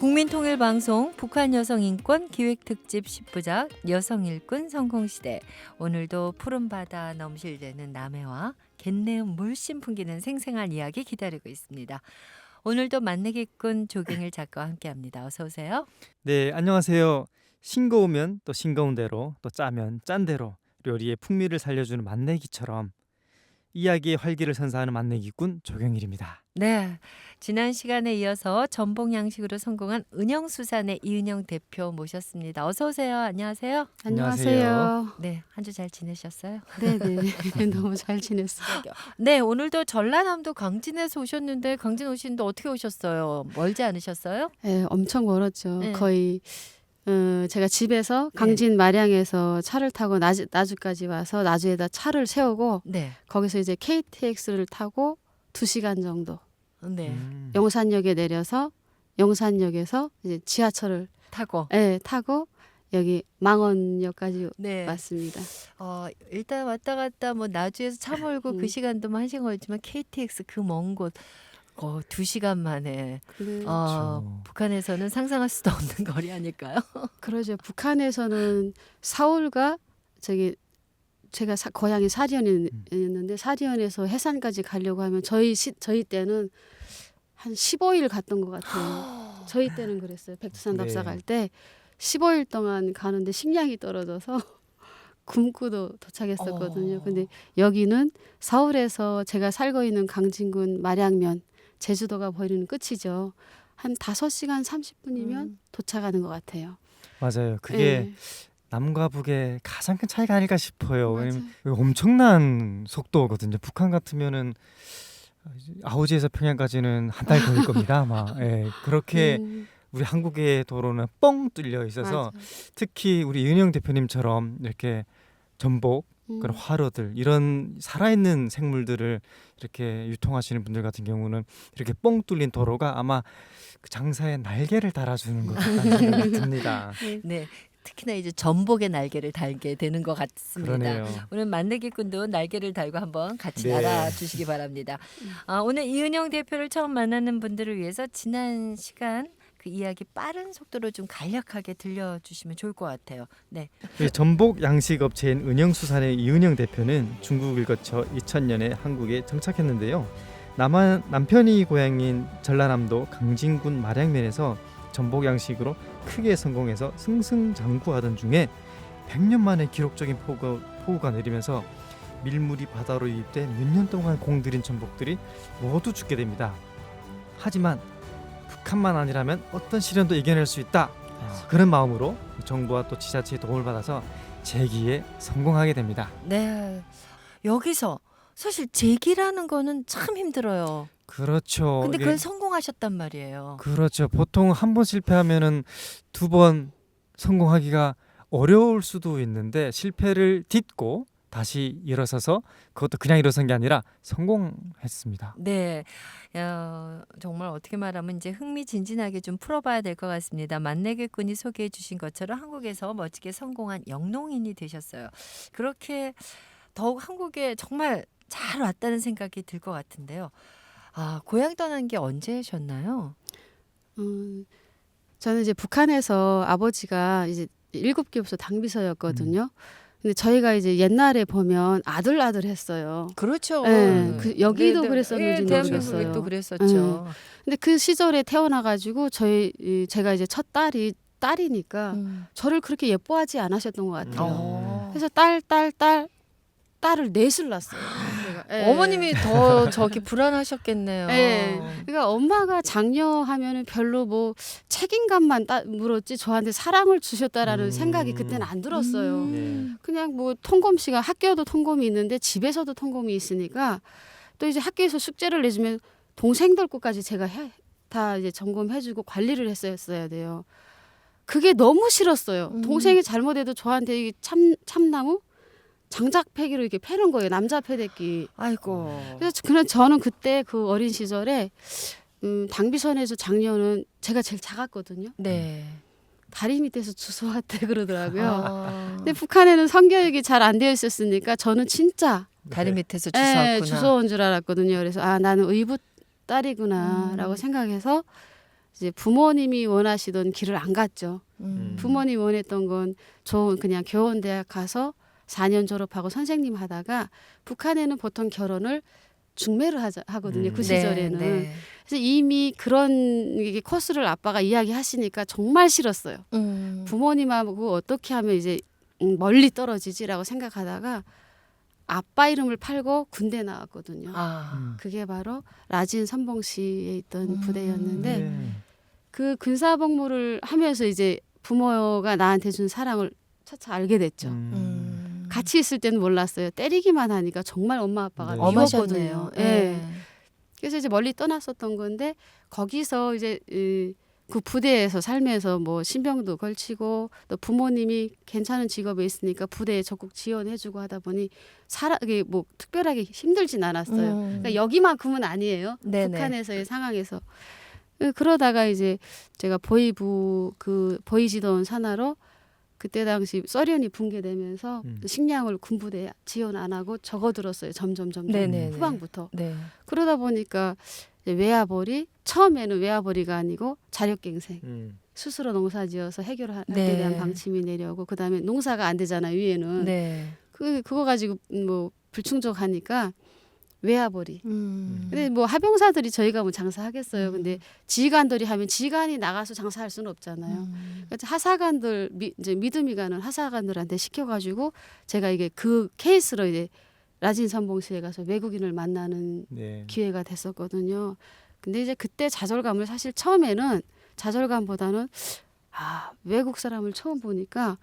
국민통일방송 북한여성인권 기획특집 10부작 여성일꾼 성공시대. 오늘도 푸른바다 넘실대는 남해와 갯내음 물씬 풍기는 생생한 이야기 기다리고 있습니다. 오늘도 만나기꾼 조경일 작가와 함께합니다. 어서 오세요. 네, 안녕하세요. 싱거우면 또 싱거운 대로, 또 짜면 짠 대로 요리의 풍미를 살려주는 맛내기처럼 이야기의 활기를 선사하는 맛내기꾼 조경일입니다. 네, 지난 시간에 이어서 전복 양식으로 성공한 은영수산의 이은영 대표 모셨습니다. 어서 오세요. 안녕하세요. 안녕하세요. 네, 한 주 잘 지내셨어요? 네네. 너무 잘 지냈어요. 네, 오늘도 전라남도 강진에서 오셨는데 강진 오시는데 어떻게 오셨어요? 멀지 않으셨어요? 네, 엄청 멀었죠. 네. 거의 제가 집에서 강진 마량에서 차를 타고 나주까지 와서 나주에다 차를 세우고 네, 거기서 이제 KTX를 타고 2시간 정도 네, 용산역에 내려서 용산역에서 이제 지하철을 타고. 타고 여기 망원역까지 네, 왔습니다. 일단 왔다 갔다 뭐 나주에서 차 몰고 그 시간도 뭐 1시간 걸리지만 KTX 그 먼 곳 2시간 만에 네. 북한에서는 상상할 수도 없는 거리 아닐까요? 그러죠. 북한에서는 서울과 저기 제가 고향이 사리연이었는데 사리연에서 해산까지 가려고 하면 저희 때는 한 15일 갔던 것 같아요. 저희 때는 그랬어요. 백두산 네. 답사 갈 때 15일 동안 가는데 식량이 떨어져서 굶고도 도착했었거든요. 근데 여기는 서울에서 제가 살고 있는 강진군 마량면 제주도가 보이는 끝이죠. 한 5시간 30분이면 도착하는 것 같아요. 맞아요. 그게 네. 남과 북의 가장 큰 차이가 아닐까 싶어요. 맞아요. 왜냐면 엄청난 속도거든요. 북한 같으면은 아우지에서 평양까지는 한 달 걸릴 겁니다. 아마. 예, 그렇게 우리 한국의 도로는 뻥 뚫려 있어서 맞아요. 특히 우리 이은영 대표님처럼 이렇게 전복, 그런 화로들 이런 살아있는 생물들을 이렇게 유통하시는 분들 같은 경우는 이렇게 뻥 뚫린 도로가 아마 그 장사에 날개를 달아주는 것 같다는 생각이 듭니다. 네, 특히나 이제 전복의 날개를 달게 되는 것 같습니다. 그러네요. 오늘 만나기꾼도 날개를 달고 한번 같이 네. 날아주시기 바랍니다. 오늘 이은영 대표를 처음 만나는 분들을 위해서 지난 시간 그 이야기 빠른 속도로 좀 간략하게 들려주시면 좋을 것 같아요. 네, 전복 양식 업체인 은영수산의 이은영 대표는 중국을 거쳐 2000년에 한국에 정착했는데요. 남편이 고향인 전라남도 강진군 마량면에서 전복 양식으로 크게 성공해서 승승장구하던 중에 100년 만에 기록적인 폭우가 내리면서 밀물이 바다로 유입돼 몇 년 동안 공들인 전복들이 모두 죽게 됩니다. 하지만 북한만 아니라면 어떤 시련도 이겨낼 수 있다. 그런 마음으로 정부와 또 지자체의 도움을 받아서 재기에 성공하게 됩니다. 네. 여기서 사실 재기라는 거는 참 힘들어요. 그렇죠. 근데 이게- 그걸 성공하셨단 말이에요. 그렇죠. 보통 한 번 실패하면은 2번 성공하기가 어려울 수도 있는데 실패를 딛고 다시 일어서서 그것도 그냥 일어선 게 아니라 성공했습니다. 네, 정말 어떻게 말하면 이제 흥미진진하게 좀 풀어봐야 될 것 같습니다. 만내기꾼이 소개해 주신 것처럼 한국에서 멋지게 성공한 영농인이 되셨어요. 그렇게 더욱 한국에 정말 잘 왔다는 생각이 들 것 같은데요. 고향 떠난 게 언제셨나요? 저는 이제 북한에서 아버지가 이제 7개부터 당비서였거든요. 근데 저희가 이제 옛날에 보면 아들했어요. 그렇죠. 네, 여기도 네, 그랬었는지 대한민국이 모르겠어요. 또 그랬었죠. 근데 그 시절에 태어나가지고 제가 이제 첫 딸이니까 저를 그렇게 예뻐하지 않으셨던 것 같아요. 그래서 딸을 넷을 낳았어요. 제가. 예. 어머님이 더 저기 불안하셨겠네요. 예. 그러니까 엄마가 장녀하면은 별로 뭐 책임감만 물었지 저한테 사랑을 주셨다라는 생각이 그때는 안 들었어요. 네. 그냥 뭐 통검씨가 학교도 통검이 있는데 집에서도 통검이 있으니까 또 이제 학교에서 숙제를 내주면 동생들 것까지 제가 다 이제 점검해주고 관리를 했어야 돼요. 그게 너무 싫었어요. 동생이 잘못해도 저한테 이 참나무 장작패기로 이렇게 패는 거예요. 남자 패대기. 아이고. 그래서 저는 그때 그 어린 시절에 당비선에서 장녀는 제가 제일 작았거든요. 네. 다리 밑에서 주워왔대 그러더라고요. 근데 아, 북한에는 성교육이 잘 안 되어 있었으니까 저는 진짜 다리 밑에서 주워왔구나. 주워온 줄 알았거든요. 그래서 나는 의붓 딸이구나라고 생각해서 이제 부모님이 원하시던 길을 안 갔죠. 부모님이 원했던 건 좋은 그냥 교원대학 가서 4년 졸업하고 선생님 하다가 북한에는 보통 결혼을 중매를 하거든요. 그 시절에는. 네. 그래서 이미 그런 이게 코스를 아빠가 이야기하시니까 정말 싫었어요. 부모님하고 어떻게 하면 이제 멀리 떨어지지라고 생각하다가 아빠 이름을 팔고 군대 나왔거든요. 아. 그게 바로 라진 선봉시에 있던 부대였는데 네. 그 군사복무를 하면서 이제 부모가 나한테 준 사랑을 차차 알게 됐죠. 같이 있을 때는 몰랐어요. 때리기만 하니까 정말 엄마 아빠가 네. 엄하셨네요. 미웠거든요. 예. 그래서 이제 멀리 떠났었던 건데 거기서 이제 그 부대에서 살면서 뭐 신병도 걸치고 또 부모님이 괜찮은 직업에 있으니까 부대에 적극 지원해주고 하다 보니 이게 뭐 특별하게 힘들진 않았어요. 그러니까 여기만큼은 아니에요. 네네. 북한에서의 상황에서. 그러다가 이제 제가 보이지도원 산하로 그때 당시 소련이 붕괴되면서 식량을 군부대에 지원 안 하고 적어들었어요. 점점 네네네. 후반부터. 네. 그러다 보니까 이제 외화벌이 처음에는 외화벌이가 아니고 자력갱생. 스스로 농사지어서 해결하게 네. 대한 방침이 내려오고 그다음에 농사가 안 되잖아요. 위에는. 네. 그거 가지고 뭐 불충족하니까 외화벌이. 음. 근데 뭐 하병사들이 저희가 뭐 장사하겠어요. 근데 지휘관들이 하면 지휘관이 나가서 장사할 수는 없잖아요. 그래서 하사관들 이제 믿음이 가는 하사관들한테 시켜가지고 제가 이게 그 케이스로 이제 라진 선봉시에 가서 외국인을 만나는 네. 기회가 됐었거든요. 근데 이제 그때 좌절감을 사실 처음에는 좌절감보다는 외국 사람을 처음 보니까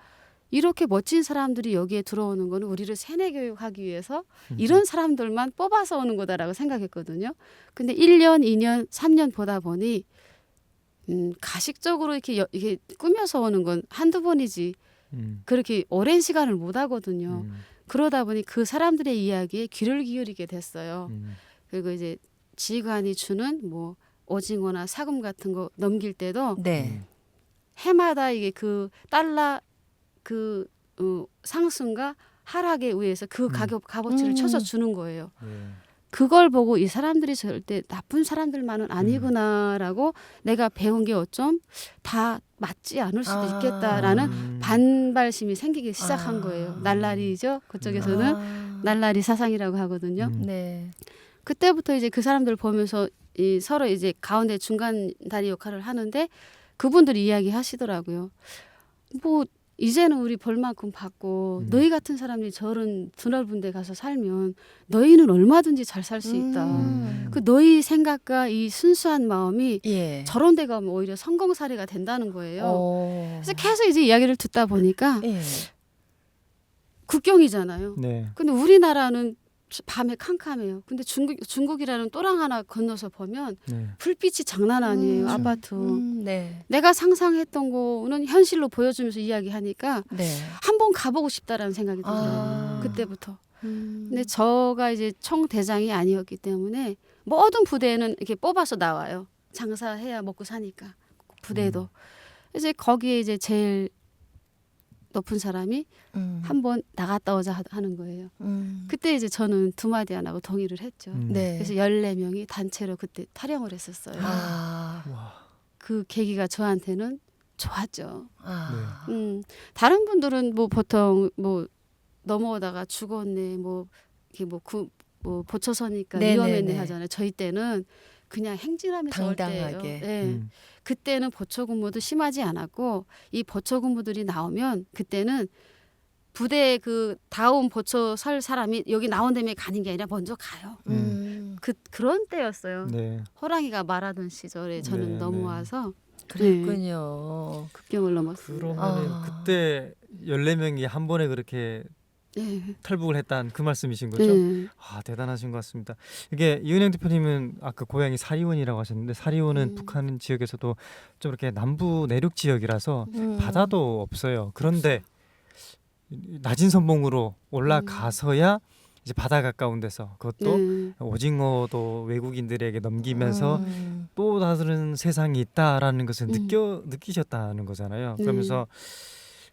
이렇게 멋진 사람들이 여기에 들어오는 거는 우리를 세뇌 교육하기 위해서 이런 사람들만 뽑아서 오는 거다라고 생각했거든요. 근데 1년, 2년, 3년 보다 보니 가식적으로 이게 꾸며서 오는 건 한두 번이지 그렇게 오랜 시간을 못 하거든요. 그러다 보니 그 사람들의 이야기에 귀를 기울이게 됐어요. 그리고 이제 지휘관이 주는 뭐 오징어나 사금 같은 거 넘길 때도 네. 해마다 이게 그 달러 상승과 하락에 의해서 그 가격 값어치를 쳐서 주는 거예요. 네. 그걸 보고 이 사람들이 절대 나쁜 사람들만은 아니구나라고 내가 배운 게 어쩜 다 맞지 않을 수도 있겠다라는 반발심이 생기기 시작한 거예요. 날라리죠. 그쪽에서는 날라리 사상이라고 하거든요. 네. 그때부터 이제 그 사람들 보면서 서로 이제 가운데 중간 다리 역할을 하는데 그분들이 이야기하시더라고요. 뭐 이제는 우리 벌만큼 받고 너희 같은 사람들이 저런 드넓은 데 가서 살면 너희는 얼마든지 잘 살 수 있다. 그 너희 생각과 이 순수한 마음이 예. 저런 데 가면 오히려 성공 사례가 된다는 거예요. 오. 그래서 계속 이제 이야기를 듣다 보니까 예. 국경이잖아요. 네. 근데 우리나라는 밤에 캄캄해요. 근데 중국이라는 또랑 하나 건너서 보면 네. 불빛이 장난 아니에요. 그렇죠. 아파트. 네. 내가 상상했던 거는 현실로 보여주면서 이야기하니까 네. 한번 가보고 싶다라는 생각이 들어요. 아. 그때부터. 근데 저가 이제 총대장이 아니었기 때문에 모든 부대에는 이렇게 뽑아서 나와요. 장사해야 먹고 사니까 부대도. 이제 거기에 이제 제일 높은 사람이 한번 나갔다 오자 하는 거예요. 그때 이제 저는 두 마디 안 하고 동의를 했죠. 네. 그래서 14명이 단체로 그때 탈영을 했었어요. 아. 와. 그 계기가 저한테는 좋았죠. 아. 다른 분들은 뭐 보통 뭐 넘어오다가 죽었네, 뭐 이게 뭐 보초서니까 네네네. 위험했네 하잖아요. 저희 때는 그냥 행진하면서 올 때예요. 당당하게. 네. 그때는 보초 근무도 심하지 않았고 이 보초 근무들이 나오면 그때는 부대 그 다음 보초 설 사람이 여기 나온 다음에 가는 게 아니라 먼저 가요. 그런 때였어요. 네. 호랑이가 말하던 시절에 저는 네, 넘어와서 그랬군요. 국경을 넘었습니다. 그러면은 아. 그때 14명이 한 번에 그렇게 네. 탈북을 했다는 그 말씀이신 거죠? 네. 아, 대단하신 것 같습니다. 이게 이은영 대표님은 아까 고향이 사리원이라고 하셨는데 사리원은 북한 지역에서도 좀 이렇게 남부 내륙 지역이라서 바다도 없어요. 그런데 낮은 선봉으로 올라가서야 이제 바다 가까운 데서 그것도 네. 오징어도 외국인들에게 넘기면서 또 다른 세상이 있다라는 것을 느끼셨다는 거잖아요. 그러면서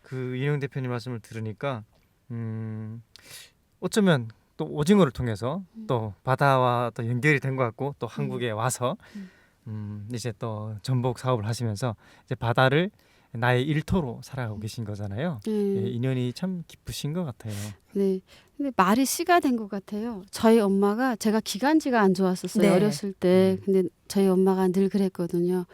그 이은영 대표님 말씀을 들으니까 어쩌면 또 오징어를 통해서 또 바다와 또 연결이 된 것 같고 또 한국에 와서 이제 또 전복 사업을 하시면서 이제 바다를 나의 일터로 살아가고 계신 거잖아요. 예, 인연이 참 깊으신 것 같아요. 네. 근데 말이 씨가 된 것 같아요. 저희 엄마가 제가 기관지가 안 좋았었어요. 네. 어렸을 때. 근데 저희 엄마가 늘 그랬거든요.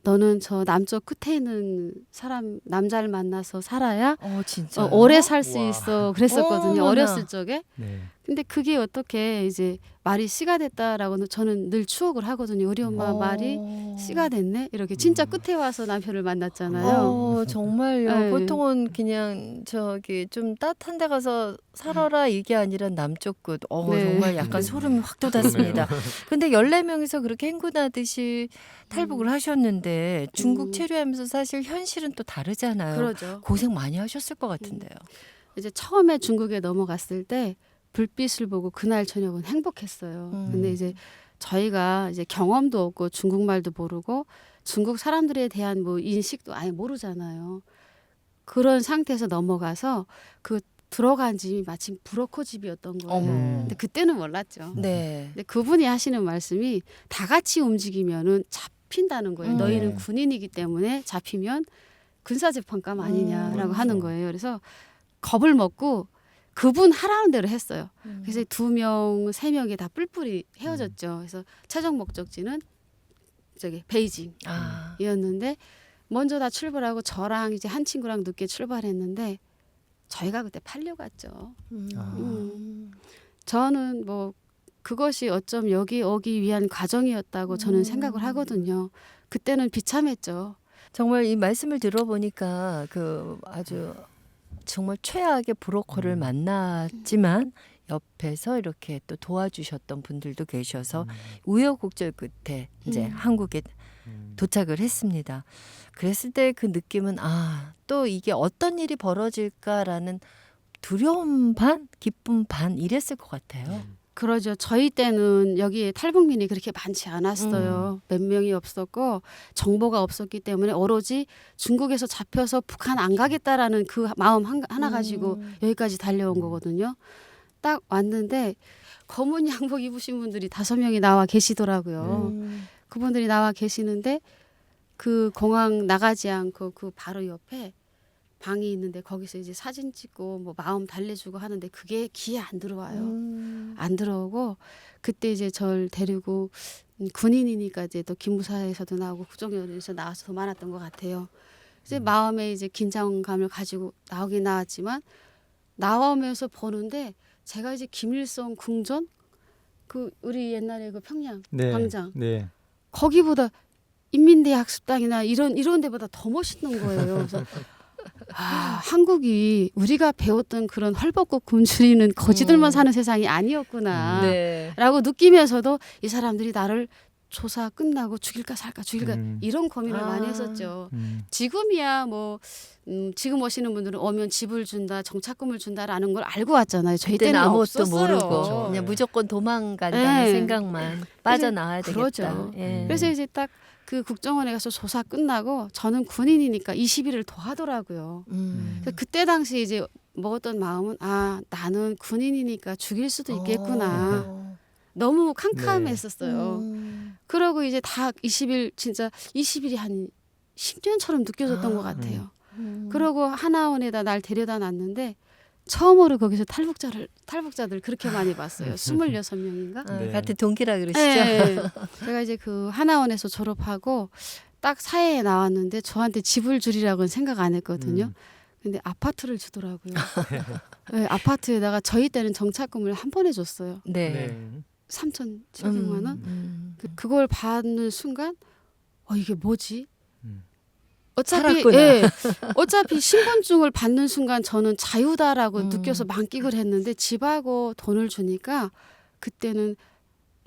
너는 저 남쪽 끝에 있는 사람 남자를 만나서 살아야 진짜. 오래 살 수 우와. 있어. 그랬었거든요. 어머나. 어렸을 적에. 네. 근데 그게 어떻게 이제 말이 씨가 됐다라고는 저는 늘 추억을 하거든요. 우리 엄마 말이 씨가 됐네. 이렇게 진짜 끝에 와서 남편을 만났잖아요. 정말요. 네. 보통은 그냥 저기 좀 따뜻한 데 가서 살아라 이게 아니라 남쪽 끝. 네. 정말 약간 소름이 확 돋았습니다. 근데 14명이서 그렇게 행군하듯이 탈북을 하셨는데 중국 체류하면서 사실 현실은 또 다르잖아요. 그러죠. 고생 많이 하셨을 것 같은데요. 이제 처음에 중국에 넘어갔을 때 불빛을 보고 그날 저녁은 행복했어요. 근데 이제 저희가 이제 경험도 없고 중국말도 모르고 중국 사람들에 대한 뭐 인식도 아예 모르잖아요. 그런 상태에서 넘어가서 그 들어간 집이 마침 브로커 집이었던 거예요. 어머. 근데 그때는 몰랐죠. 네. 근데 그분이 하시는 말씀이 다 같이 움직이면은 잡힌다는 거예요. 너희는 네. 군인이기 때문에 잡히면 군사재판감 아니냐라고 하는 그렇죠. 거예요. 그래서 겁을 먹고 그분 하라는 대로 했어요. 그래서 2명, 3명이 다 뿔뿔이 헤어졌죠. 그래서 최종 목적지는 저기 베이징이었는데 먼저 다 출발하고 저랑 이제 한 친구랑 늦게 출발했는데 저희가 그때 팔려갔죠. 저는 뭐 그것이 어쩜 여기 오기 위한 과정이었다고 저는 생각을 하거든요. 그때는 비참했죠. 정말 이 말씀을 들어보니까 그 아주 정말 최악의 브로커를 만났지만 옆에서 이렇게 또 도와주셨던 분들도 계셔서 우여곡절 끝에 이제 한국에 도착을 했습니다. 그랬을 때 그 느낌은 또 이게 어떤 일이 벌어질까라는 두려움 반, 기쁨 반 이랬을 것 같아요. 그러죠. 저희 때는 여기에 탈북민이 그렇게 많지 않았어요. 몇 명이 없었고 정보가 없었기 때문에 오로지 중국에서 잡혀서 북한 안 가겠다라는 그 마음 하나 가지고 여기까지 달려온 거거든요. 딱 왔는데 검은 양복 입으신 분들이 5명이 나와 계시더라고요. 그분들이 나와 계시는데 그 공항 나가지 않고 그 바로 옆에 방이 있는데 거기서 이제 사진 찍고 뭐 마음 달래주고 하는데 그게 귀에 안 들어와요. 안 들어오고 그때 이제 절 데리고 군인이니까 이제 또 기무사에서도 나오고 국정원에서 나와서 더 많았던 것 같아요. 이제 마음에 이제 긴장감을 가지고 나오긴 나왔지만 나오면서 보는데 제가 이제 김일성 궁전 그 우리 옛날에 그 평양 네. 광장 네. 거기보다 인민대 학습당이나 이런 데보다 더 멋있는 거예요. 그래서 한국이 우리가 배웠던 그런 헐벗고 굶주리는 거지들만 사는 세상이 아니었구나 네. 라고 느끼면서도 이 사람들이 나를 조사 끝나고 죽일까 살까 죽일까 이런 고민을 많이 했었죠. 지금이야 뭐 지금 오시는 분들은 오면 집을 준다 정착금을 준다라는 걸 알고 왔잖아요. 저희 그때는 때는 아무것도 없었어요. 모르고 그렇죠. 그냥 네. 무조건 도망간다는 네. 생각만 빠져나와야 되겠다. 그러죠. 예. 그래서 이제 딱 그 국정원에 가서 조사 끝나고 저는 군인이니까 20일을 더 하더라고요. 그래서 그때 당시 이제 먹었던 마음은 나는 군인이니까 죽일 수도 있겠구나. 너무 캄캄했었어요. 그러고 이제 다 20일 진짜 20일이 한 10년처럼 느껴졌던 것 같아요. 그러고 하나원에다 날 데려다 놨는데 처음으로 거기서 탈북자들 그렇게 많이 봤어요. 26명인가? 네. 같은 동기라 그러시죠? 네. 제가 이제 그 하나원에서 졸업하고 딱 사회에 나왔는데 저한테 집을 주리라고는 생각 안 했거든요. 근데 아파트를 주더라고요. 네, 아파트에다가 저희 때는 정착금을 한 번에 줬어요. 네. 네. 3,700만 원. 그걸 받는 순간 이게 뭐지? 어차피 살았구나. 어차피 신분증을 받는 순간 저는 자유다라고 느껴서 만끽을 했는데 집하고 돈을 주니까 그때는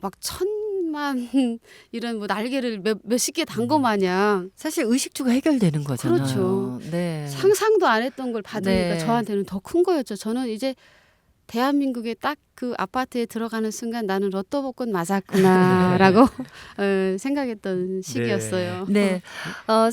막 1,000만 이런 뭐 날개를 몇십 개 단 거 마냥 사실 의식주가 해결되는 거잖아요. 그렇죠. 네. 상상도 안 했던 걸 받으니까 네. 저한테는 더 큰 거였죠. 저는 이제 대한민국에 딱 그 아파트에 들어가는 순간 나는 로또 복권 맞았구나라고 생각했던 시기였어요. 네.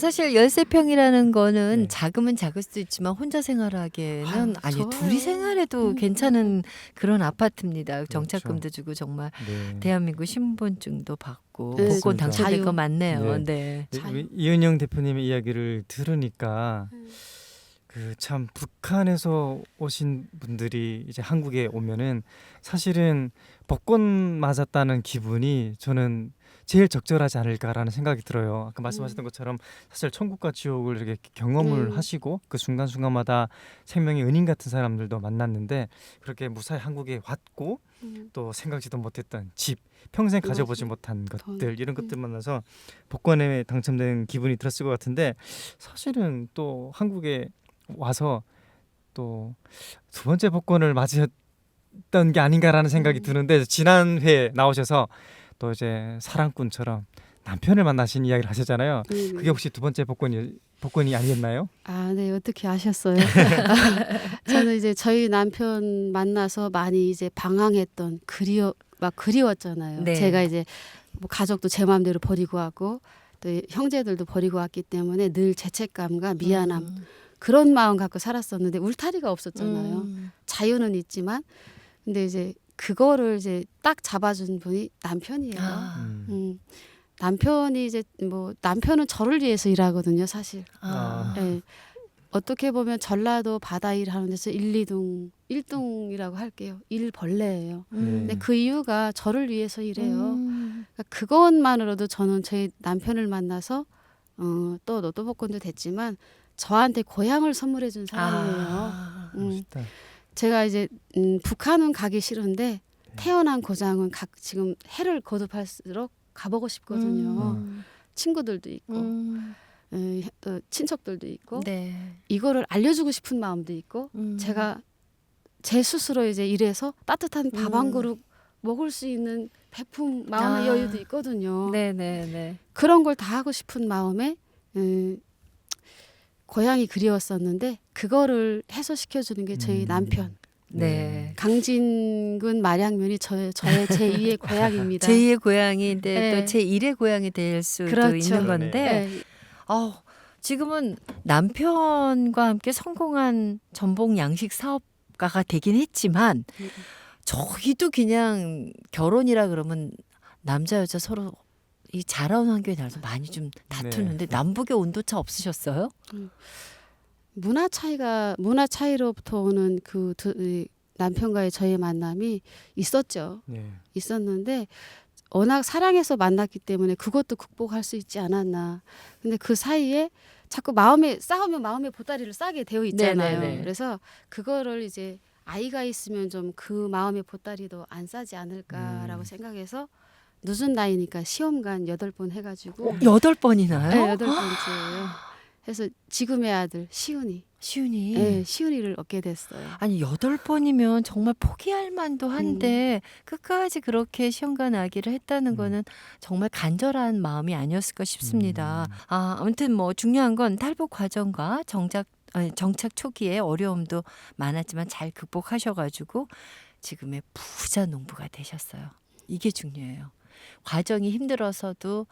사실 13평이라는 거는 네. 작으면 작을 수도 있지만 혼자 생활하기에는 아니 좋아요. 둘이 생활해도 괜찮은 그런 아파트입니다. 정착금도 주고 정말 네. 대한민국 신분증도 받고 네, 복권 맞습니다. 당첨될 자유. 거 많네요. 네. 네. 자유. 이은영 대표님의 이야기를 들으니까 그 참 북한에서 오신 분들이 이제 한국에 오면은 사실은 복권 맞았다는 기분이 저는 제일 적절하지 않을까라는 생각이 들어요. 아까 말씀하셨던 것처럼 사실 천국과 지옥을 이렇게 경험을 하시고 그 순간순간마다 생명의 은인 같은 사람들도 만났는데 그렇게 무사히 한국에 왔고 또 생각지도 못했던 집, 평생 가져보지 맞아요. 못한 돈. 것들 이런 것들 만나서 복권에 당첨된 기분이 들었을 것 같은데 사실은 또 한국에 와서 또 두 번째 복권을 맞으셨던 게 아닌가라는 생각이 드는데 지난 회에 나오셔서 또 이제 사랑꾼처럼 남편을 만나신 이야기를 하셨잖아요. 그게 혹시 두 번째 복권이 아니었나요? 아, 네. 어떻게 아셨어요? 저는 이제 저희 남편 만나서 많이 이제 방황했던 그리웠잖아요. 네. 제가 이제 뭐 가족도 제 마음대로 버리고 왔고 또 형제들도 버리고 왔기 때문에 늘 죄책감과 미안함 그런 마음 갖고 살았었는데 울타리가 없었잖아요. 자유는 있지만 근데 이제 그거를 이제 딱 잡아준 분이 남편이에요. 아. 남편이 이제 뭐 남편은 저를 위해서 일하거든요, 사실. 아. 예. 어떻게 보면 전라도 바다 일하는 데서 1, 2등, 1등이라고 할게요. 일벌레예요. 근데 그 이유가 저를 위해서 일해요. 그러니까 그것만으로도 저는 제 남편을 만나서 또 로또 복권도 됐지만 저한테 고향을 선물해 준 사람이에요. 아. 멋있다. 제가 이제 북한은 가기 싫은데 태어난 고장은 지금 해를 거듭할수록 가보고 싶거든요. 친구들도 있고 또 친척들도 있고 네. 이거를 알려주고 싶은 마음도 있고 제가 제 스스로 이제 일해서 따뜻한 밥 한 그릇 먹을 수 있는 베품 마음의 여유도 있거든요. 네네네. 그런 걸 다 하고 싶은 마음에 고향이 그리웠었는데 그거를 해소시켜주는 게 저희 남편 네. 강진군 말양면이 저의 제2의 고향입니다. 제2의 고향인데 네. 또 제1의 고향이 될 수도 그렇죠. 있는 건데 네. 지금은 남편과 함께 성공한 전복 양식 사업가가 되긴 했지만 저희도 그냥 결혼이라 그러면 남자 여자 서로 이 자라온 환경에 따라서 많이 좀 다투는데 남북의 온도차 없으셨어요? 문화 차이로부터 오는 이 남편과의 저의 만남이 있었죠. 네. 있었는데 워낙 사랑해서 만났기 때문에 그것도 극복할 수 있지 않았나. 근데 그 사이에 자꾸 싸우면 마음의 보따리를 싸게 되어 있잖아요. 네네네. 그래서 그거를 이제 아이가 있으면 좀 그 마음의 보따리도 안 싸지 않을까라고 생각해서 늦은 나이니까 시험관 8번 해가지고 8번이나요? 네, 8번째예요. 그래서 지금의 아들 시훈이 시윤이. 네, 시훈이를 얻게 됐어요. 아니 8번이면 정말 포기할 만도 한데 끝까지 그렇게 시험관 아기를 했다는 거는 정말 간절한 마음이 아니었을까 싶습니다. 아무튼 뭐 중요한 건 탈북 과정과 정착 초기에 어려움도 많았지만 잘 극복하셔가지고 지금의 부자 농부가 되셨어요. 이게 중요해요. 과정이 힘들어서도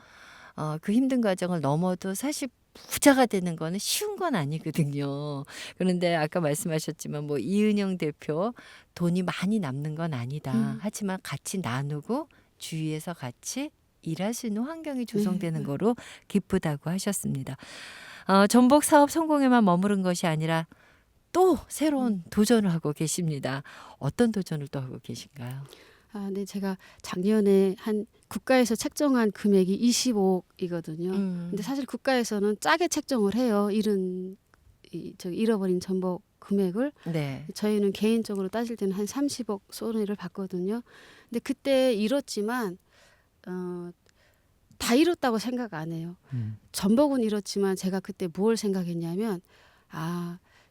그 힘든 과정을 넘어도 사실 부자가 되는 거는 쉬운 건 아니거든요. 그런데 아까 말씀하셨지만 뭐 이은영 대표 돈이 많이 남는 건 아니다. 하지만 같이 나누고 주위에서 같이 일할 수 있는 환경이 조성되는 거로 기쁘다고 하셨습니다. 전복 사업 성공에만 머무른 것이 아니라 또 새로운 도전을 하고 계십니다. 어떤 도전을 또 하고 계신가요? 네, 제가 작년에 국가에서 책정한 금액이 25억이거든요. 근데 사실 국가에서는 짜게 책정을 해요. 잃어버린 전복 금액을. 네. 저희는 개인적으로 따질 때는 한 30억 손해를 봤거든요. 근데 그때 잃었지만 다 잃었다고 생각 안 해요. 전복은 잃었지만 제가 그때 뭘 생각했냐면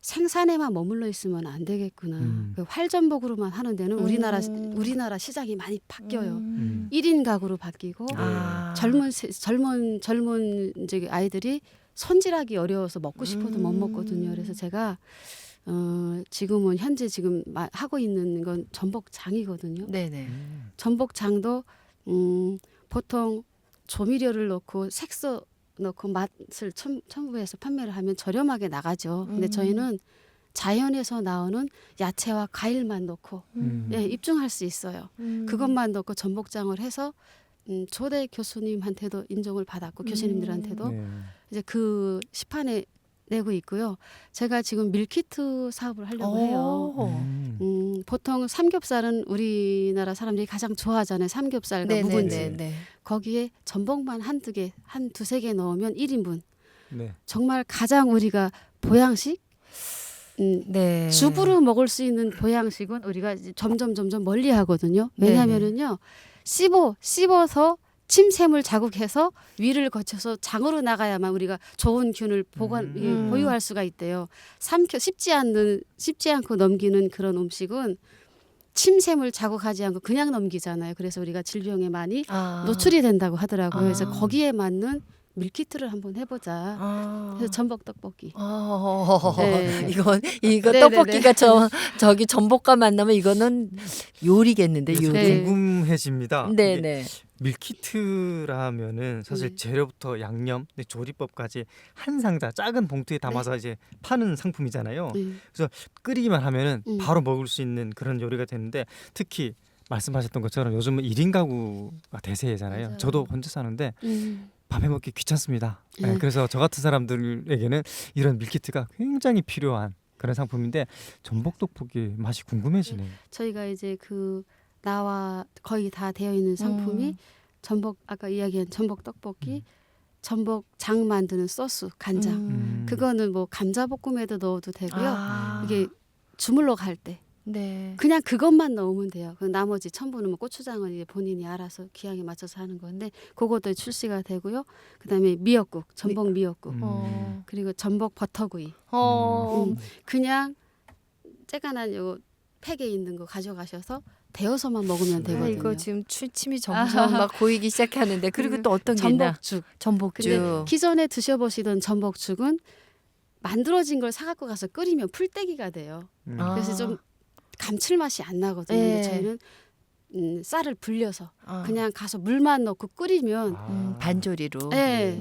생산에만 머물러 있으면 안 되겠구나. 그 활전복으로만 하는 데는 우리나라 시장이 많이 바뀌어요. 1인 가구로 바뀌고 젊은 이제 아이들이 손질하기 어려워서 먹고 싶어도 못 먹거든요. 그래서 제가 지금은 현재 지금 하고 있는 건 전복장이거든요. 네네. 전복장도 보통 조미료를 넣고 색소 넣고 맛을 첨부해서 판매를 하면 저렴하게 나가죠. 근데 저희는 자연에서 나오는 야채와 과일만 넣고 예, 입증할 수 있어요. 그것만 넣고 전복장을 해서 조대 교수님한테도 인정을 받았고 교수님들한테도 네. 이제 그 시판에 내고 있고요. 제가 지금 밀키트 사업을 하려고 해요. 보통 삼겹살은 우리나라 사람들이 가장 좋아하잖아요. 삼겹살과 묵은지. 네네네. 거기에 전복만 한두 개, 한 두세 개 넣으면 1인분. 네. 정말 가장 우리가 보양식 네. 죽으로 먹을 수 있는 보양식은 우리가 이제 점점 멀리 하거든요. 왜냐하면은요. 씹어서 침샘을 자극해서 위를 거쳐서 장으로 나가야만 우리가 좋은 균을 보유할 수가 있대요. 씹지 않고 넘기는 그런 음식은 침샘을 자극하지 않고 그냥 넘기잖아요. 그래서 우리가 질병에 많이 노출이 된다고 하더라고요. 그래서 거기에 맞는 밀키트를 한번 해보자. 그래서 전복 떡볶이. 네. 이거 네네네. 떡볶이가 저기 전복과 만나면 이거는 요리겠는데 요리. 네. 궁금해집니다. 이게 네네. 밀키트라면은 사실 네. 재료부터 양념, 조리법까지 한 상자 작은 봉투에 담아서 이제 파는 상품이잖아요. 끓이기만 하면은 바로 먹을 수 있는 그런 요리가 되는데 특히 말씀하셨던 것처럼 요즘은 1인 가구가 대세잖아요. 맞아요. 저도 혼자 사는데 밤에 먹기 귀찮습니다. 네. 그래서 저 같은 사람들에게는 이런 밀키트가 굉장히 필요한 그런 상품인데 전복 떡볶이 맛이 궁금해지네요. 저희가 이제 나와 거의 다 되어 있는 상품이 전복 아까 이야기한 전복 떡볶이, 전복장 만드는 소스, 간장. 그거는 뭐 감자볶음에도 넣어도 되고요. 이게 주물러 갈 때 네. 그냥 그것만 넣으면 돼요. 그 나머지 첨부는 뭐 고추장은 이제 본인이 알아서 기향에 맞춰서 하는 건데 그것도 출시가 되고요. 그다음에 미역국, 전복 미역국, 그리고 전복 버터구이. 그냥 째간한 요 팩에 있는 거 가져가셔서 데워서만 먹으면 되거든요. 이거 지금 침이 점점 막 고이기 시작하는데 그리고 또 어떤 게 있나? 전복죽. 전복죽. 근데 기존에 드셔보시던 전복죽은 만들어진 걸 사갖고 가서 끓이면 풀떼기가 돼요. 그래서 좀 감칠맛이 안 나거든요. 근데 저희는 쌀을 불려서 그냥 가서 물만 넣고 끓이면 반조리로. 네,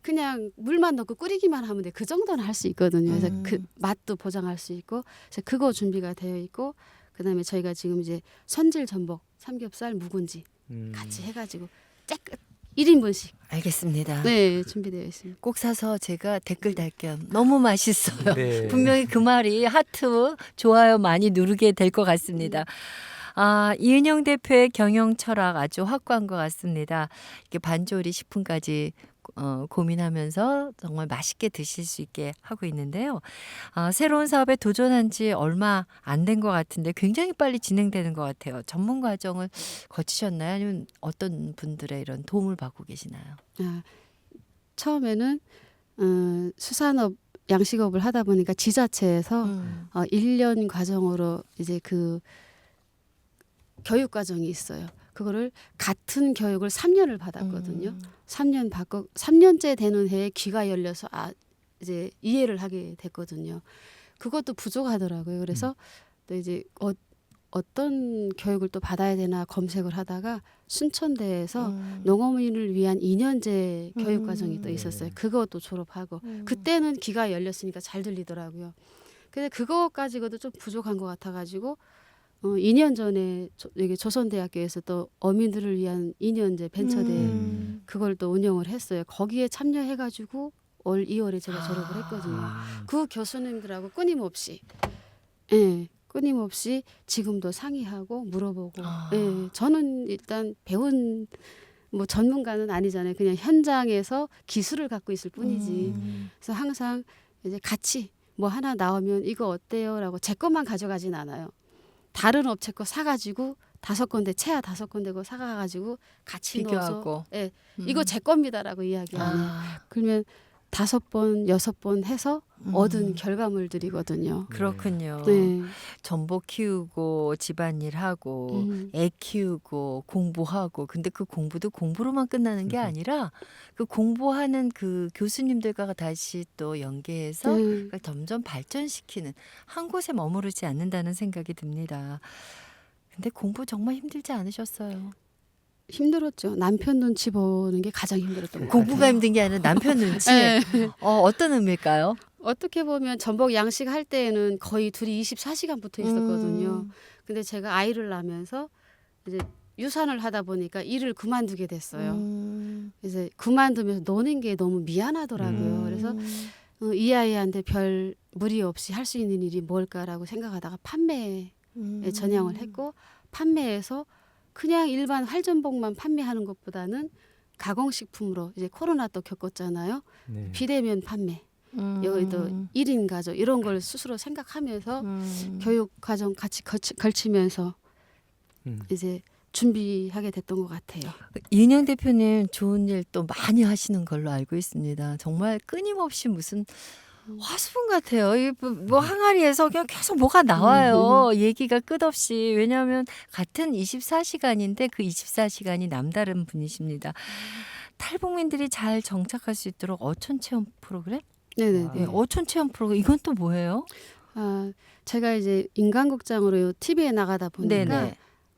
그냥 물만 넣고 끓이기만 하면 돼. 그 정도는 할 수 있거든요. 그래서 그 맛도 보장할 수 있고 그래서 그거 준비가 되어 있고 그다음에 저희가 지금 이제 선질 전복, 삼겹살, 묵은지 같이 해가지고 깨끗 1인분씩 알겠습니다. 네 준비되어 있습니다. 꼭 사서 제가 댓글 달게요. 너무 맛있어요. 네. 분명히 그 말이 하트, 좋아요 많이 누르게 될 것 같습니다. 이은영 대표의 경영 철학 아주 확고한 것 같습니다. 이렇게 반조리 식품까지 고민하면서 정말 맛있게 드실 수 있게 하고 있는데요. 새로운 사업에 도전한 지 얼마 안 된 것 같은데 굉장히 빨리 진행되는 것 같아요. 전문 과정을 거치셨나요? 아니면 어떤 분들의 이런 도움을 받고 계시나요? 처음에는 수산업 양식업을 하다 보니까 지자체에서 1년 과정으로 이제 그 교육 과정이 있어요. 그거를 같은 교육을 3년을 받았거든요. 3년 받고 3년째 되는 해에 귀가 열려서 이제 이해를 하게 됐거든요. 그것도 부족하더라고요. 그래서 또 이제 어떤 교육을 또 받아야 되나 검색을 하다가 순천대에서 농어민을 위한 2년제 교육 과정이 또 있었어요. 그것도 졸업하고 그때는 귀가 열렸으니까 잘 들리더라고요. 근데 그거 가지고도 좀 부족한 것 같아가지고 2년 전에 여기 조선대학교에서 또 어민들을 위한 2년제 벤처대회 그걸 또 운영을 했어요. 거기에 참여해가지고 올 2월에 제가 졸업을 했거든요. 그 교수님들하고 끊임없이 지금도 상의하고 물어보고 저는 일단 배운 뭐 전문가는 아니잖아요. 그냥 현장에서 기술을 갖고 있을 뿐이지. 그래서 항상 이제 같이 뭐 하나 나오면 이거 어때요? 라고 제 것만 가져가진 않아요. 다른 업체 거 사가지고 5건데 채아 5건데 거 사가가지고 같이 비교하고. 넣어서 이거 제 겁니다라고 이야기 안 해요. 그러면 5번, 6번 해서 얻은 결과물들이거든요. 그렇군요. 네. 전복 키우고 집안일 하고 애 키우고 공부하고 근데 그 공부도 공부로만 끝나는 게 아니라 그 공부하는 그 교수님들과 다시 또 연계해서 네. 그걸 점점 발전시키는 한 곳에 머무르지 않는다는 생각이 듭니다. 근데 공부 정말 힘들지 않으셨어요? 힘들었죠. 남편 눈치 보는 게 가장 힘들었던 것 공부가 같아요. 힘든 게 아니라 남편 눈치. 네. 어떤 의미일까요? 어떻게 보면 전복 양식할 때에는 거의 둘이 24시간 붙어 있었거든요. 근데 제가 아이를 낳으면서 이제 유산을 하다 보니까 일을 그만두게 됐어요. 그래서 그만두면서 노는 게 너무 미안하더라고요. 그래서 이 아이한테 별 무리 없이 할 수 있는 일이 뭘까라고 생각하다가 판매에 전향을 했고 판매해서 그냥 일반 활전복만 판매하는 것보다는 가공식품으로 이제 코로나 또 겪었잖아요. 네. 비대면 판매, 여기도 1인 가족 이런 걸 스스로 생각하면서 교육 과정 같이 걸치면서 음. 이제 준비하게 됐던 것 같아요. 이은영 대표님 좋은 일 또 많이 하시는 걸로 알고 있습니다. 정말 끊임없이 무슨 화수분 같아요. 뭐 항아리에서 그냥 계속 뭐가 나와요. 얘기가 끝없이. 왜냐하면 같은 24시간인데 그 24시간이 남다른 분이십니다. 탈북민들이 잘 정착할 수 있도록 어촌 체험 프로그램? 네네네. 네, 어촌 체험 프로그램 이건 또 뭐예요? 제가 이제 인간극장으로 TV에 나가다 보니까 네네.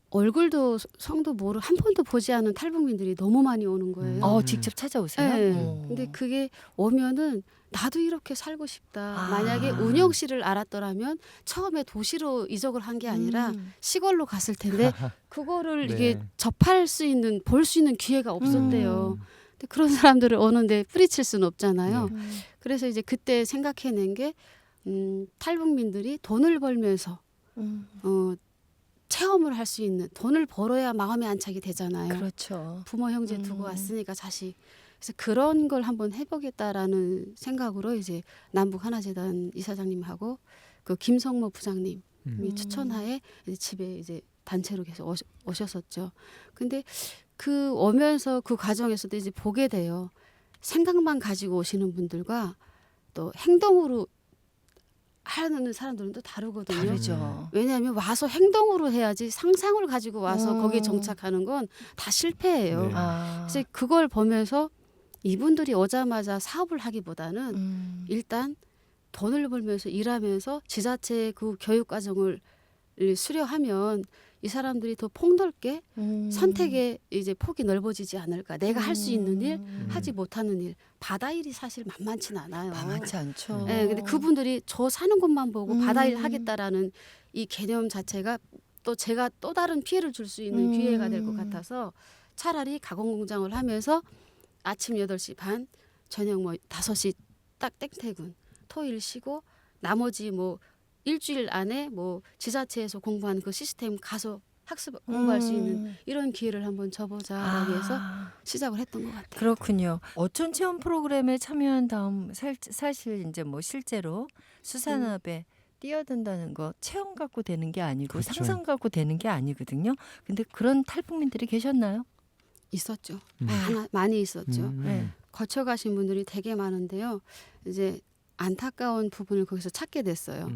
얼굴도 성도 모르 한 번도 보지 않은 탈북민들이 너무 많이 오는 거예요. 직접 찾아오세요? 네. 근데 그게 오면은 나도 이렇게 살고 싶다. 만약에 운영 씨를 알았더라면 처음에 도시로 이적을 한 게 아니라 시골로 갔을 텐데 그거를 네. 이게 접할 수 있는 볼 수 있는 기회가 없었대요. 근데 그런 사람들을 오는데 뿌리칠 수는 없잖아요. 그래서 이제 그때 생각해낸 게 탈북민들이 돈을 벌면서 체험을 할 수 있는 돈을 벌어야 마음의 안착이 되잖아요. 그렇죠. 부모 형제 두고 왔으니까 자식. 그래서 그런 걸 한번 해보겠다라는 생각으로 이제 남북 하나재단 이사장님하고 그 김성모 부장님이 추천하에 이제 집에 이제 단체로 계속 오셨었죠. 근데 그 오면서 그 과정에서도 이제 보게 돼요. 생각만 가지고 오시는 분들과 또 행동으로 하는 사람들은 또 다르거든요. 다르죠. 왜냐하면 와서 행동으로 해야지 상상을 가지고 와서 거기에 정착하는 건 다 실패예요. 네. 그래서 그걸 보면서 이분들이 오자마자 사업을 하기보다는 일단 돈을 벌면서 일하면서 지자체의 그 교육 과정을 수료하면 이 사람들이 더 폭넓게 선택의 이제 폭이 넓어지지 않을까. 내가 할 수 있는 일, 하지 못하는 일. 바다 일이 사실 만만치는 않아요. 만만치 않죠. 네, 근데 그분들이 저 사는 곳만 보고 바다 일 하겠다라는 이 개념 자체가 또 제가 또 다른 피해를 줄 수 있는 기회가 될 것 같아서 차라리 가공공장을 하면서 아침 8시 반, 저녁 뭐 5시 딱 땡퇴근, 토일 쉬고 나머지 뭐 일주일 안에 뭐 지자체에서 공부한 그 시스템 가서 학습 공부할 수 있는 이런 기회를 한번 줘보자라고 해서 시작을 했던 것 같아요. 그렇군요. 어촌 체험 프로그램에 참여한 다음 사실 이제 뭐 실제로 수산업에 뛰어든다는 거 체험 갖고 되는 게 아니고 그렇죠. 상상 갖고 되는 게 아니거든요. 근데 그런 탈북민들이 계셨나요? 있었죠. 많이 있었죠. 네. 거쳐가신 분들이 되게 많은데요. 이제 안타까운 부분을 거기서 찾게 됐어요.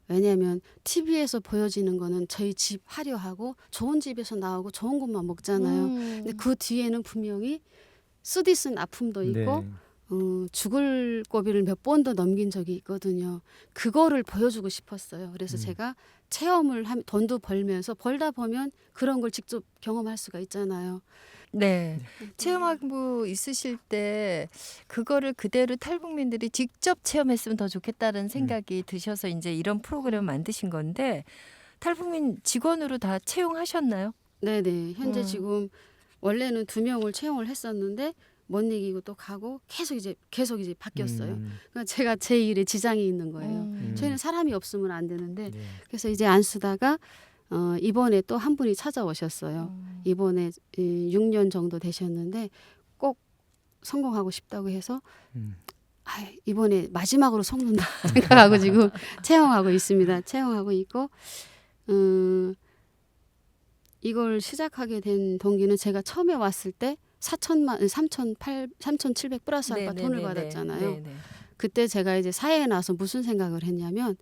왜냐하면 TV에서 보여지는 거는 저희 집 화려하고 좋은 집에서 나오고 좋은 것만 먹잖아요. 근데 그 뒤에는 분명히 쓰디쓴 아픔도 있고 죽을 고비를 몇 번도 넘긴 적이 있거든요. 그거를 보여주고 싶었어요. 그래서 제가 체험을 돈도 벌면서 벌다 보면 그런 걸 직접 경험할 수가 있잖아요. 네. 체험학부 있으실 때 그거를 그대로 탈북민들이 직접 체험했으면 더 좋겠다는 생각이 드셔서 이제 이런 프로그램을 만드신 건데 탈북민 직원으로 다 채용하셨나요? 네네. 현재 지금 원래는 2명을 채용을 했었는데 못 이기고 또 가고 계속 이제 바뀌었어요. 그러니까 제가 제 일에 지장이 있는 거예요. 저희는 사람이 없으면 안 되는데 네. 그래서 이제 안 쓰다가 이번에 또 한 분이 찾아오셨어요. 이번에 6년 정도 되셨는데 꼭 성공하고 싶다고 해서 이번에 마지막으로 속는다 생각하고 지금 채용하고 있습니다. 채용하고 있고 이걸 시작하게 된 동기는 제가 처음에 왔을 때 3,700 플러스 알파 돈을 받았잖아요. 네네. 그때 제가 이제 사회에 나와서 무슨 생각을 했냐면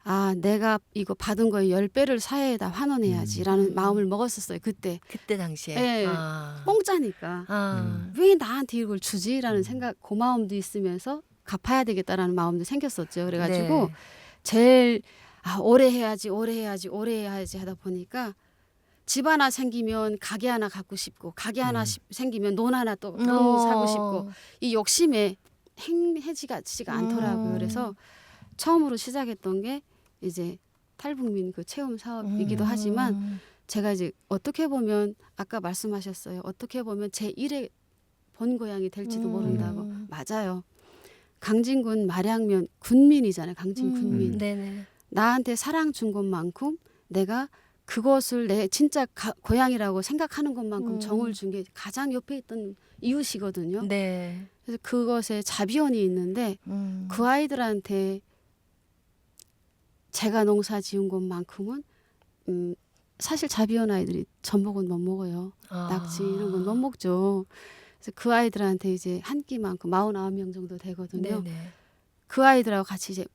아 내가 이거 받은 거에 10배를 사회에다 환원해야지라는 마음을 먹었었어요. 그때 그때 당시에. 예. 아. 공짜니까 아. 왜 나한테 이걸 주지라는 생각 고마움도 있으면서 갚아야 되겠다라는 마음도 생겼었죠. 그래가지고 네. 제일 오래 해야지 하다 보니까 집 하나 생기면 가게 하나 갖고 싶고 가게 하나 생기면 논 하나 또 사고 싶고 이 욕심에 행해지가 않더라고요. 그래서 처음으로 시작했던 게 이제 탈북민 그 체험 사업이기도 하지만 제가 이제 어떻게 보면 아까 말씀하셨어요. 어떻게 보면 제 1의 본고향이 될지도 모른다고. 맞아요. 강진군 말양면 군민이잖아요. 강진 군민. 네네. 나한테 사랑 준 것만큼 내가 그것을 내 진짜 고향이라고 생각하는 것만큼 정을 준 게 가장 옆에 있던 이웃이거든요. 네. 그래서 그것에 자비원이 있는데 그 아이들한테 제가 농사 지은 것만큼은 사실 자비원 아이들이 전복은 못 먹어요. 낙지 이런 건 못 먹죠. 그래서 그 아이들한테 이제 한 끼만큼 49명 정도 되거든요. 네네. 그 아이들하고 같이 이제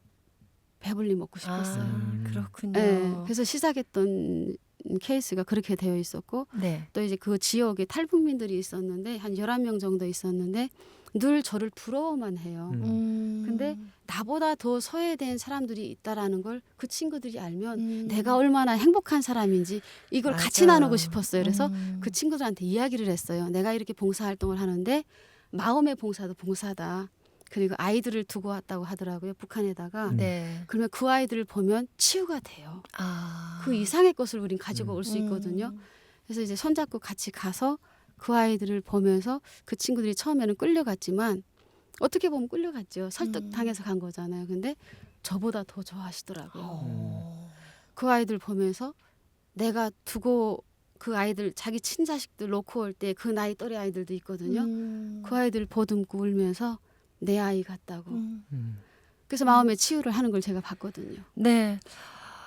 배불리 먹고 싶었어요. 그렇군요. 네, 그래서 시작했던 케이스가 그렇게 되어 있었고 네. 또 이제 그 지역에 탈북민들이 있었는데 한 11명 정도 있었는데 늘 저를 부러워만 해요. 근데 나보다 더 소외된 사람들이 있다라는 걸 그 친구들이 알면 내가 얼마나 행복한 사람인지 이걸 같이 맞아요. 나누고 싶었어요. 그래서 그 친구들한테 이야기를 했어요. 내가 이렇게 봉사활동을 하는데 마음의 봉사도 봉사다. 그리고 아이들을 두고 왔다고 하더라고요. 북한에다가. 네. 그러면 그 아이들을 보면 치유가 돼요. 아. 그 이상의 것을 우린 가지고 올 수 있거든요. 그래서 이제 손잡고 같이 가서 그 아이들을 보면서 그 친구들이 처음에는 끌려갔지만 어떻게 보면 끌려갔죠. 설득당해서 간 거잖아요. 근데 저보다 더 좋아하시더라고요. 그 아이들 보면서 내가 두고 그 아이들 자기 친자식들 놓고 올 때 그 나이 또래 아이들도 있거든요. 그 아이들 보듬고 울면서 내 아이 같다고. 그래서 마음의 치유를 하는 걸 제가 봤거든요. 네.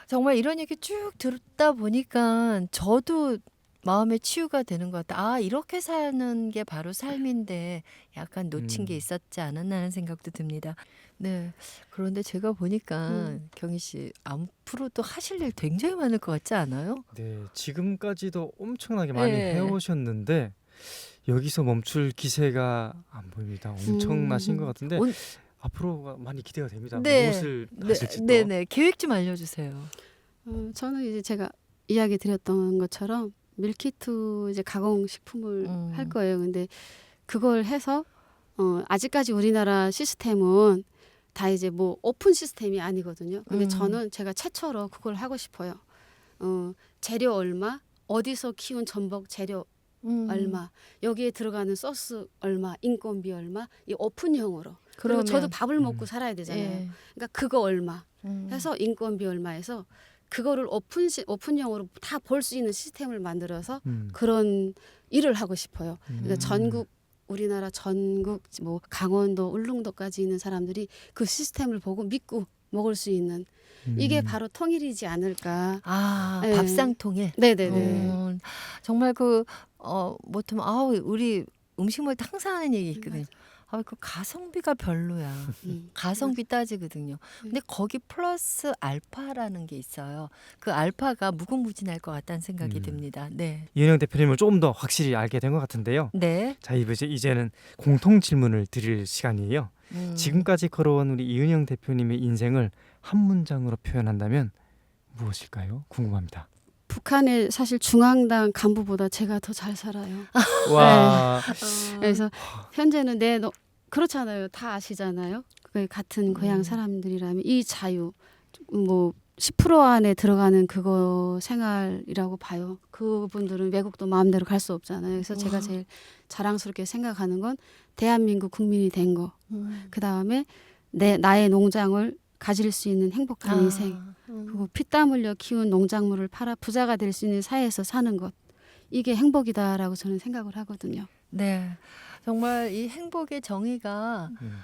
정말 이런 얘기 쭉 듣다 보니까 저도 마음의 치유가 되는 것 같아요. 아, 이렇게 사는 게 바로 삶인데 약간 놓친 게 있었지 않았나 하는 생각도 듭니다. 네. 그런데 제가 보니까 경희 씨 앞으로도 하실 일 굉장히 많을 것 같지 않아요? 네, 지금까지도 엄청나게 많이 네. 해오셨는데 여기서 멈출 기세가 안 보입니다. 엄청나신 것 같은데 온- 앞으로가 많이 기대가 됩니다. 네. 무엇을 하실지 또. 네네. 계획 좀 알려주세요. 저는 이제 제가 이야기 드렸던 것처럼 밀키트 이제 가공식품을 할 거예요. 근데 그걸 해서 아직까지 우리나라 시스템은 다 이제 뭐 오픈 시스템이 아니거든요. 근데 저는 제가 최초로 그걸 하고 싶어요. 재료 얼마, 어디서 키운 전복 재료 얼마, 여기에 들어가는 소스 얼마, 인건비 얼마, 이 오픈형으로. 그리고 그러면- 저도 밥을 먹고 살아야 되잖아요. 예. 그러니까 그거 얼마 해서 인건비 얼마 해서 그거를 오픈형으로 다 볼 수 있는 시스템을 만들어서 그런 일을 하고 싶어요. 그러니까 전국 우리나라 전국 뭐 강원도 울릉도까지 있는 사람들이 그 시스템을 보고 믿고 먹을 수 있는 이게 바로 통일이지 않을까. 아, 네. 밥상 통일. 네네네. 정말 뭐좀 우리 음식물 항상 하는 얘기 있거든요. 그 가성비가 별로야. 가성비 따지거든요. 근데 거기 플러스 알파라는 게 있어요. 그 알파가 무궁무진할 것 같다는 생각이 듭니다. 네. 이은영 대표님을 조금 더 확실히 알게 된 것 같은데요. 네. 자, 이제는 공통 질문을 드릴 시간이에요. 지금까지 걸어온 우리 이은영 대표님의 인생을 한 문장으로 표현한다면 무엇일까요? 궁금합니다. 북한의 사실 중앙당 간부보다 제가 더 잘 살아요. 와, 그래서 현재는 그렇잖아요. 다 아시잖아요. 그 같은 고향 사람들이라면 이 자유 뭐 10% 안에 들어가는 그거 생활이라고 봐요. 그분들은 외국도 마음대로 갈 수 없잖아요. 그래서 제가 제일 자랑스럽게 생각하는 건 대한민국 국민이 된 거. 그다음에 나의 농장을 가질 수 있는 행복한 인생. 그리고 피땀 흘려 키운 농작물을 팔아 부자가 될 수 있는 사회에서 사는 것. 이게 행복이다라고 저는 생각을 하거든요. 네. 정말 이 행복의 정의가 음.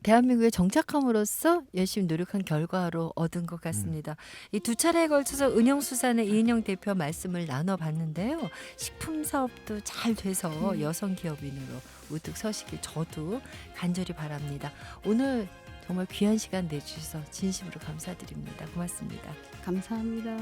대한민국에 정착함으로써 열심히 노력한 결과로 얻은 것 같습니다. 이 두 차례에 걸쳐서 은영수산의 이은영 대표 말씀을 나눠봤는데요. 식품 사업도 잘 돼서 여성 기업인으로 우뚝 서시길 저도 간절히 바랍니다. 오늘 정말 귀한 시간 내주셔서 진심으로 감사드립니다. 고맙습니다. 감사합니다.